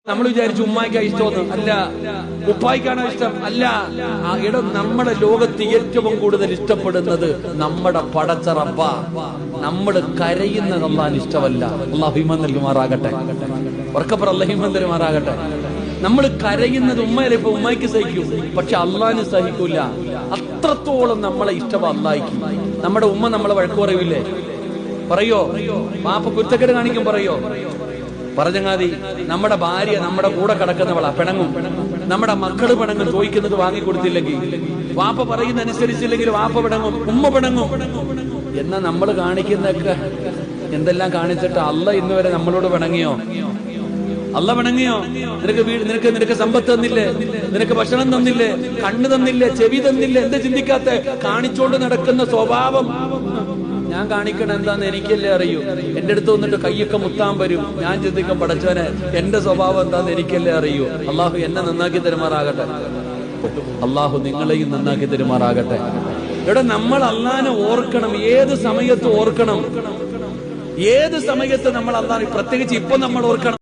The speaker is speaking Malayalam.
നമ്മൾ വിചാരിച്ചു ഉമ്മായിക്കാ ഇഷ്ടമൊന്നും അല്ല, ഉപ്പായിക്കാണോ ഇഷ്ടം അല്ല. ഇടം നമ്മുടെ ലോകത്ത് ഏറ്റവും കൂടുതൽ ഇഷ്ടപ്പെടുന്നത് നമ്മുടെ പടച്ച റബ്ബ. നമ്മൾ കരയുന്നത് അള്ളാഹിന് ഇഷ്ടമല്ല. അള്ളാഹു ഈമാൻ നൽകുമാറാകട്ടെ. ഉറക്കപ്പുറം അള്ളാഹു ഈമാൻ തരുമാറാകട്ടെ. നമ്മൾ കരയുന്നത് ഉമ്മയല്ല, ഇപ്പൊ ഉമ്മായിക്ക് സഹിക്കും, പക്ഷെ അള്ളാഹിന് സഹിക്കൂല. അത്രത്തോളം നമ്മളെ ഇഷ്ടം അള്ളാഹിക്ക്. നമ്മുടെ ഉമ്മ നമ്മളെ വഴക്ക് പറയൂലേ? പറയോ? പാപ്പ കുരുത്തക്കേട് കാണിക്കും പറയോ? പറഞ്ഞങ്ങാതി നമ്മുടെ ഭാര്യ നമ്മുടെ കൂടെ കിടക്കുന്നവളാ, പിണങ്ങും. നമ്മുടെ മക്കള് പിണങ്ങും, ചോദിക്കുന്നത് വാങ്ങിക്കൊടുത്തില്ലെങ്കിൽ. വാപ്പ പറയുന്ന അനുസരിച്ചില്ലെങ്കിൽ വാപ്പ പിണങ്ങും, ഉമ്മ പിണങ്ങും. എന്നാ നമ്മൾ കാണിക്കുന്നൊക്കെ എന്തെല്ലാം കാണിച്ചിട്ട് അല്ല ഇന്നുവരെ നമ്മളോട് പിണങ്ങിയോ? അല്ല പിണങ്ങിയോ? നിനക്ക് സമ്പത്ത് തന്നില്ലേ? നിനക്ക് ഭക്ഷണം തന്നില്ലേ? കണ്ണ് തന്നില്ലേ? ചെവി തന്നില്ലേ? എന്ത് ചിന്തിക്കാത്ത കാണിച്ചോണ്ട് നടക്കുന്ന സ്വഭാവം ഞാൻ കാണിക്കണം എന്താന്ന് എനിക്കല്ലേ അറിയൂ. എന്റെ അടുത്ത് വന്നിട്ട് കയ്യൊക്കെ മുത്താൻ വരും. ഞാൻ ചിന്തിക്കും, പടച്ചവനെ എന്റെ സ്വഭാവം എന്താന്ന് എനിക്കല്ലേ അറിയൂ. അള്ളാഹു എന്നെ നന്നാക്കി തരുമാറാകട്ടെ. അള്ളാഹു നിങ്ങളെയും നന്നാക്കി തരുമാറാകട്ടെ. ഇവിടെ നമ്മൾ അള്ളാനെ ഓർക്കണം. ഏത് സമയത്ത് ഓർക്കണം? ഏത് സമയത്ത് നമ്മൾ അള്ളാനെ, പ്രത്യേകിച്ച് ഇപ്പൊ നമ്മൾ ഓർക്കണം.